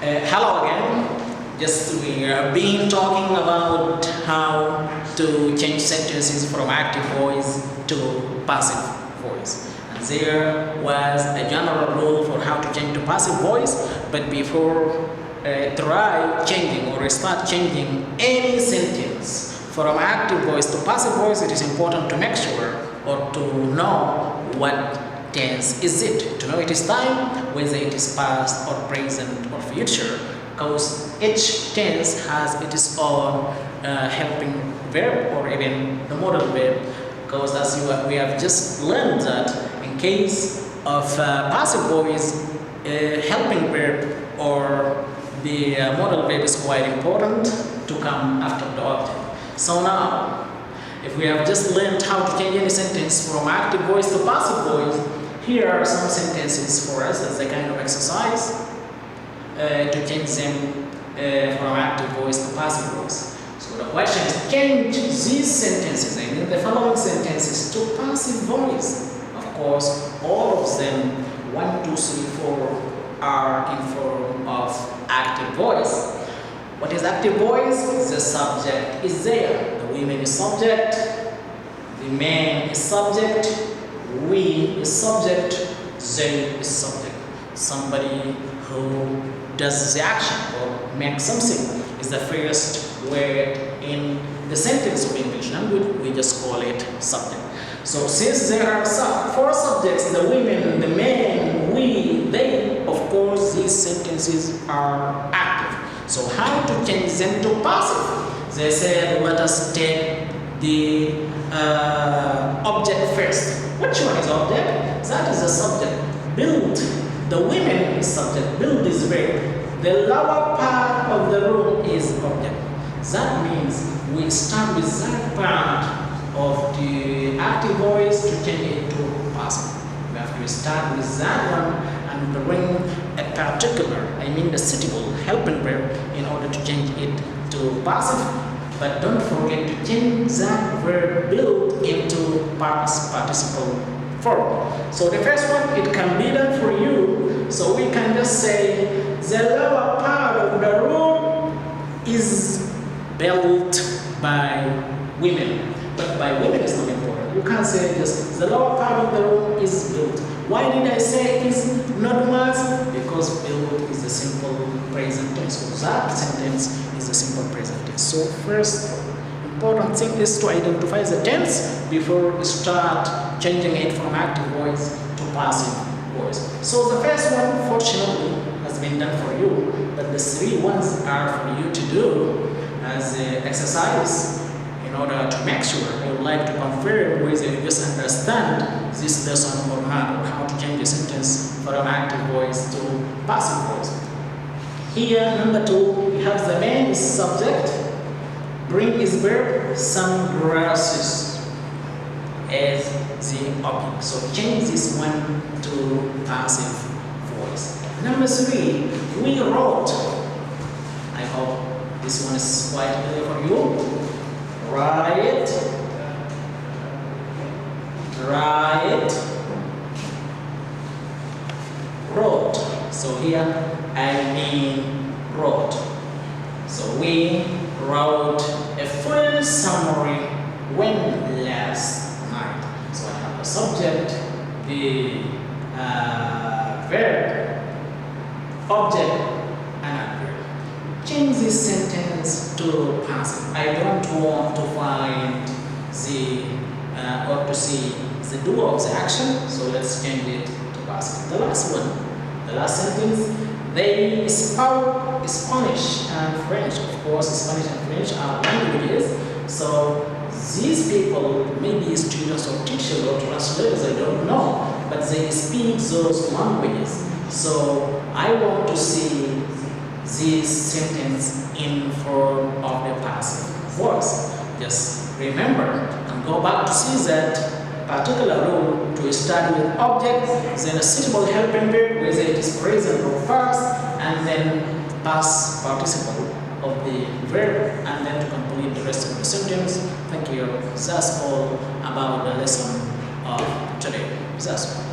Hello again. Just we have been talking about how to change sentences from active voice to passive voice. And there was a general rule for how to change to passive voice, but before try changing or start changing any sentence from active voice to passive voice, it is important to make sure or to know what tense is it, to know it is time, whether it is past or present or future, because each tense has its own helping verb or even the modal verb, because as we have just learned that in case of passive voice, helping verb or the modal verb is quite important to come after the object. So now, if we have just learned how to change any sentence from active voice to passive voice, here are some sentences for us as a kind of exercise to change them from active voice to passive voice. So the question is, change these sentences, I mean the following sentences, to passive voice. Of course, all of them, 1, 2, 3, 4, are in form of active voice. What is active voice? The subject is there. The women is subject, the man is subject, we is subject, they is subject. Somebody who does the action or makes something is the first word in the sentence of English language. We just call it subject. So since there are 4 subjects, the women, the men, we, they, of course these sentences are active. So how to change them to passive? They said, let us take the object first. Which one is object? That is the subject. Build. The women is subject. Build is verb. The lower part of the room is object. That means we start with that part of the active voice to change it to passive. We have to start with that one and bring a particular, I mean the suitable helping verb in order to change it to passive. But don't forget to change that verb build into past participle form. So the first one, it can be done for you. So we can just say the lower part of the room is built by women. But by women is not important. You can't say just the lower part of the room is built. Why did I say is not was? Because built is a simple present tense. So that sentence is a simple present tense. So first important thing is to identify the tense before we start changing it from active voice to passive voice. So the first one, fortunately, has been done for you, but the 3 ones are for you to do as an exercise. In order to make sure, I would like to confirm whether you just understand this lesson or not, or how to change the sentence from active voice to passive voice. Here, number 2, we have the man is subject, bring is verb, sunglasses as the object. So change this one to passive voice. Number 3, we wrote. I hope this one is quite clear for you. Write, wrote. So here I mean wrote. So we wrote a full summary when last night. So I have the subject, the verb, object, and adverb. Change this sentence to passive. I don't want to find the or to see the doer of the action, so let's change it to passive. The last one, the last sentence, they spoke Spanish and French. Of course, Spanish and French are languages, so these people may be students or teachers or translators, I don't know, but they speak those languages. So I want to see this sentence in form of the passive voice. Just remember and go back to see that particular rule to start with object, then a suitable helping verb, whether it is present or past, and then past participle of the verb, and then to complete the rest of the sentence. Thank you. That's all about the lesson of today. That's all.